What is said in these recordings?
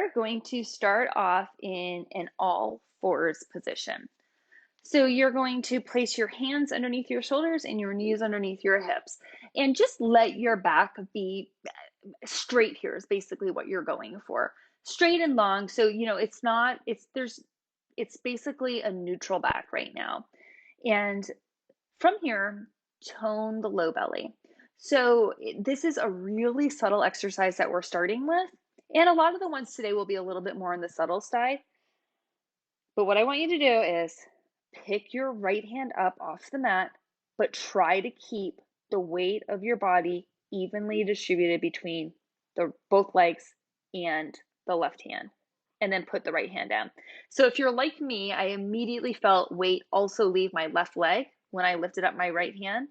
are going to start off in an all fours position. So you're going to place your hands underneath your shoulders and your knees underneath your hips, and just let your back be straight here is basically what you're going for. Straight and long. So, it's basically a neutral back right now. And from here, tone the low belly. So this is a really subtle exercise that we're starting with. And a lot of the ones today will be a little bit more on the subtle side. But what I want you to do is pick your right hand up off the mat, but try to keep the weight of your body evenly distributed between both legs and the left hand, and then put the right hand down. So if you're like me, I immediately felt weight also leave my left leg when I lifted up my right hand.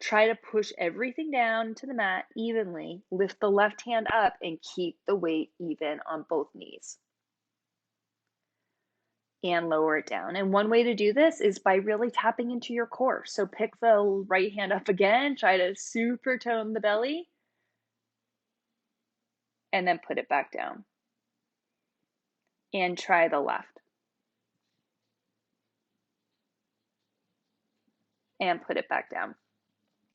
Try to push everything down to the mat evenly, lift the left hand up, and keep the weight even on both knees. And lower it down. And one way to do this is by really tapping into your core. So pick the right hand up again, try to super tone the belly, and then put it back down. And try the left. And put it back down.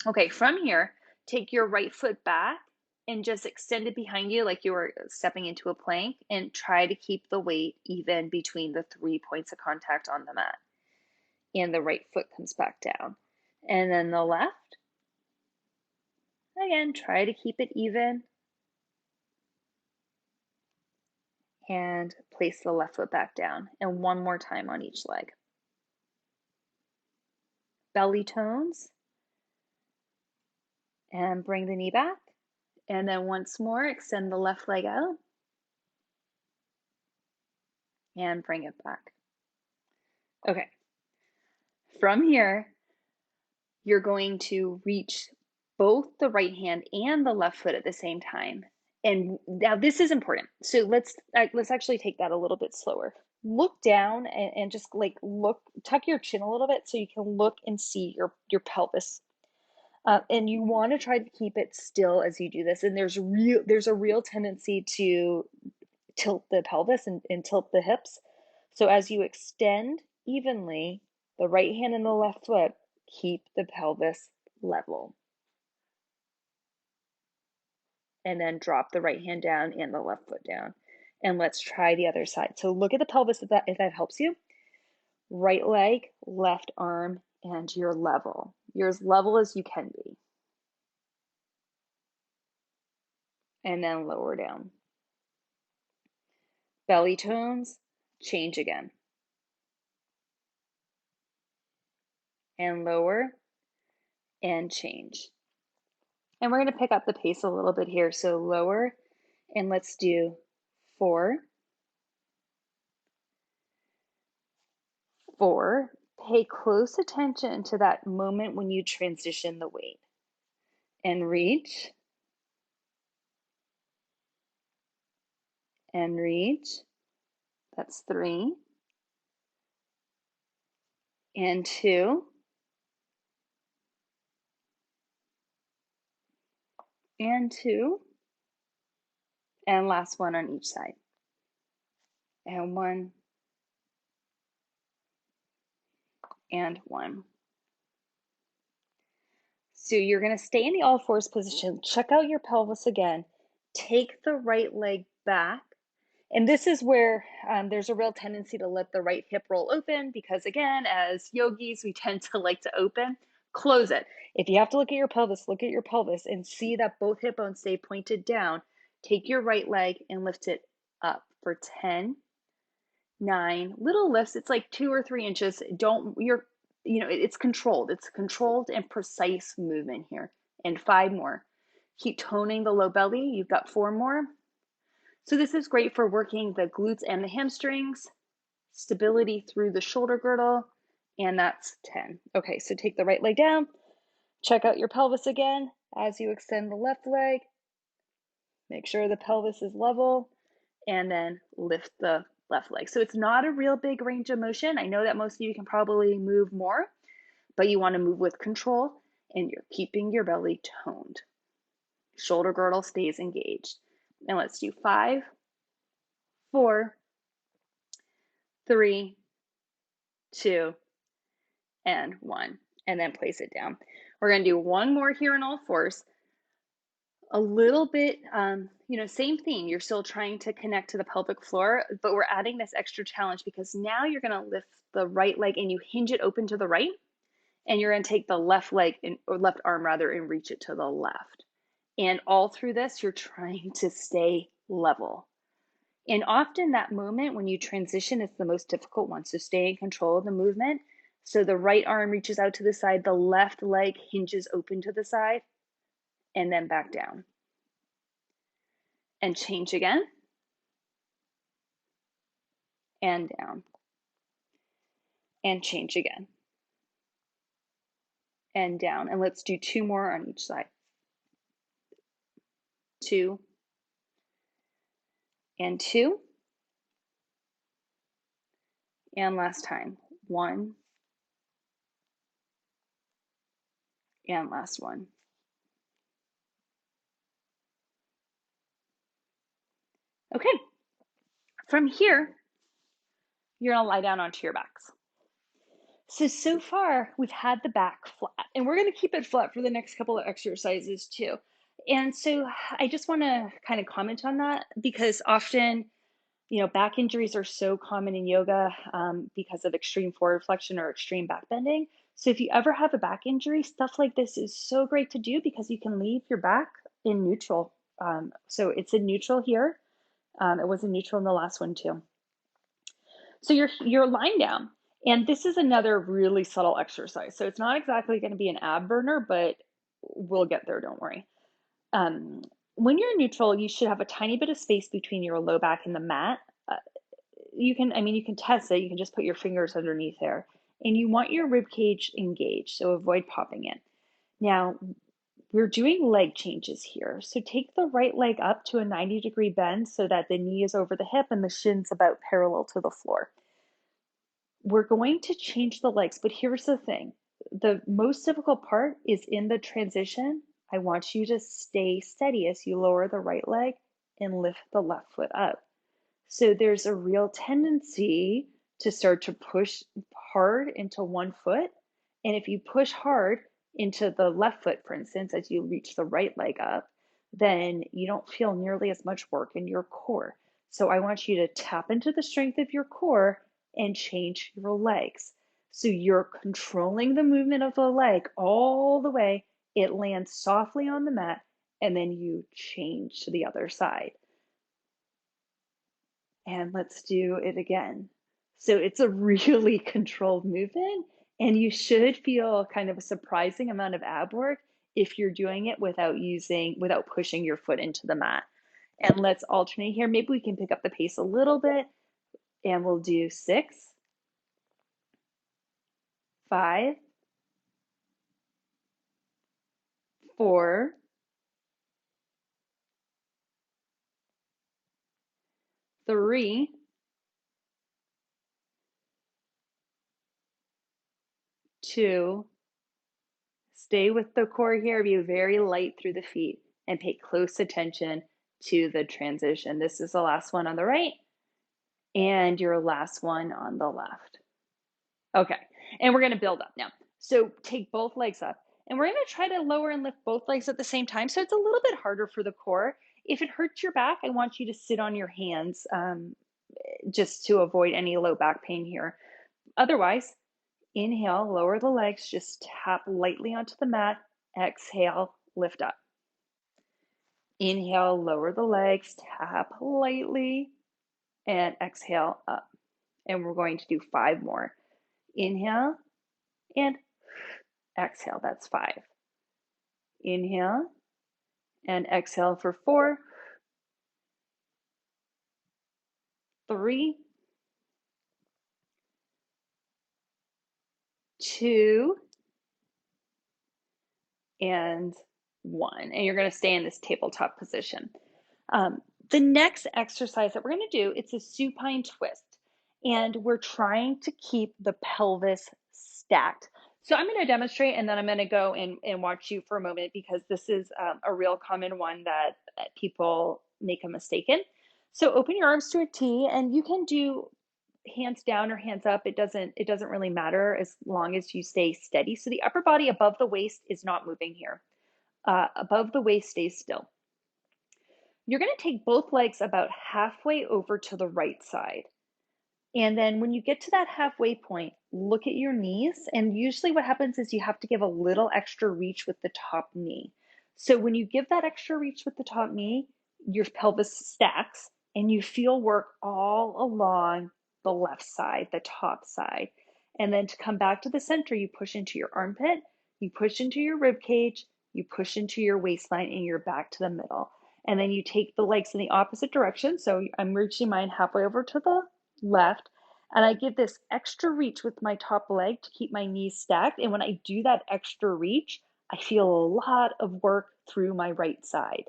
Okay, from here, take your right foot back and just extend it behind you like you were stepping into a plank, and try to keep the weight even between the 3 points of contact on the mat. And the right foot comes back down. And then the left. Again, try to keep it even. And place the left foot back down. And one more time on each leg. Belly tones. And bring the knee back. And then once more, extend the left leg out. And bring it back. Okay. From here, you're going to reach both the right hand and the left foot at the same time. And now this is important. So let's actually take that a little bit slower. Look down and just like tuck your chin a little bit so you can look and see your pelvis. And you want to try to keep it still as you do this. And there's a real tendency to tilt the pelvis and tilt the hips. So as you extend evenly the right hand and the left foot, keep the pelvis level. And then drop the right hand down and the left foot down. And let's try the other side. So look at the pelvis if that helps you. Right leg, left arm, and you're level. You're as level as you can be. And then lower down. Belly tones, change again. And lower and change. And we're going to pick up the pace a little bit here. So lower, and let's do 4, 4. Pay close attention to that moment when you transition the weight. And reach. And reach. That's 3. And 2. And 2. And last one on each side. And 1. And 1. So you're going to stay in the all fours position. Check out your pelvis again. Take the right leg back. And this is where there's a real tendency to let the right hip roll open because, again, as yogis, we tend to like to open. Close it. If you have to look at your pelvis, look at your pelvis and see that both hip bones stay pointed down. Take your right leg and lift it up for 10, 9, little lifts. It's like 2 or 3 inches. It's controlled. It's controlled and precise movement here. And 5 more. Keep toning the low belly. You've got 4 more. So this is great for working the glutes and the hamstrings, stability through the shoulder girdle, and that's 10. Okay, so take the right leg down, check out your pelvis again as you extend the left leg, make sure the pelvis is level, and then lift the left leg. So it's not a real big range of motion. I know that most of you can probably move more, but you want to move with control, and you're keeping your belly toned. Shoulder girdle stays engaged. And let's do 5, 4, 3, 2, and 1. And then place it down. We're going to do one more here in all fours. A little bit, same thing. You're still trying to connect to the pelvic floor, but we're adding this extra challenge because now you're going to lift the right leg and you hinge it open to the right. And you're going to take the left leg or left arm rather and reach it to the left. And all through this, you're trying to stay level. And often that moment when you transition is the most difficult one. So stay in control of the movement. So the right arm reaches out to the side, the left leg hinges open to the side, and then back down. And change again. And down. And change again. And down. And let's do 2 more on each side. 2 and 2. And last time. 1 and last one. Okay. From here, you're going to lie down onto your backs. So far, we've had the back flat, and we're going to keep it flat for the next couple of exercises too. And so I just want to kind of comment on that because often, back injuries are so common in yoga because of extreme forward flexion or extreme back bending. So if you ever have a back injury, stuff like this is so great to do because you can leave your back in neutral. So it's in neutral here. It was in neutral in the last one too. So you're lying down, and this is another really subtle exercise. So it's not exactly going to be an ab burner, but we'll get there, don't worry. When you're neutral, you should have a tiny bit of space between your low back and the mat. You can test it. You can just put your fingers underneath there, and you want your rib cage engaged, so avoid popping in. Now, we're doing leg changes here. So take the right leg up to a 90-degree bend so that the knee is over the hip and the shin's about parallel to the floor. We're going to change the legs, but here's the thing. The most difficult part is in the transition. I want you to stay steady as you lower the right leg and lift the left foot up. So there's a real tendency to start to push hard into one foot. And if you push hard into the left foot, for instance, as you reach the right leg up, then you don't feel nearly as much work in your core. So I want you to tap into the strength of your core and change your legs. So you're controlling the movement of the leg all the way. It lands softly on the mat, and then you change to the other side. And let's do it again. So it's a really controlled movement, and you should feel kind of a surprising amount of ab work if you're doing it without pushing your foot into the mat. And let's alternate here. Maybe we can pick up the pace a little bit, and we'll do 6, 5, 4, 3, 2, stay with the core here, be very light through the feet, and pay close attention to the transition. This is the last one on the right, and your last one on the left. Okay, and we're gonna build up now. So take both legs up, and we're gonna try to lower and lift both legs at the same time. So it's a little bit harder for the core. If it hurts your back, I want you to sit on your hands just to avoid any low back pain here. Otherwise, inhale, lower the legs, just tap lightly onto the mat. Exhale, lift up. Inhale, lower the legs, tap lightly, and exhale up. And we're going to do 5 more. Inhale and exhale, that's 5. Inhale and exhale for 4, 3, 2, and 1. And you're going to stay in this tabletop position. The next exercise that we're going to do, it's a supine twist. And we're trying to keep the pelvis stacked. So I'm going to demonstrate, and then I'm going to go and watch you for a moment because this is a real common one that people make a mistake in. So open your arms to a T, and you can do hands down or hands up. It doesn't really matter as long as you stay steady. So the upper body above the waist is not moving here. Above the waist stays still. You're going to take both legs about halfway over to the right side. And then when you get to that halfway point, look at your knees. And usually what happens is you have to give a little extra reach with the top knee. So when you give that extra reach with the top knee, your pelvis stacks and you feel work all along the left side, the top side. And then to come back to the center, you push into your armpit, you push into your rib cage, you push into your waistline, and you're back to the middle. And then you take the legs in the opposite direction. So I'm reaching mine halfway over to the left, and I give this extra reach with my top leg to keep my knees stacked. And when I do that extra reach, I feel a lot of work through my right side.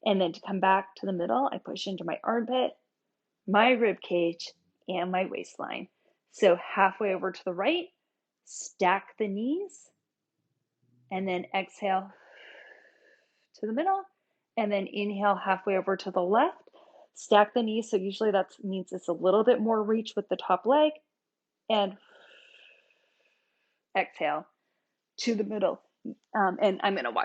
And then to come back to the middle, I push into my armpit, my rib cage, and my waistline. So halfway over to the right, stack the knees, and then exhale to the middle, and then inhale halfway over to the left, stack the knees. So usually that means it's a little bit more reach with the top leg, and exhale to the middle. And I'm going to watch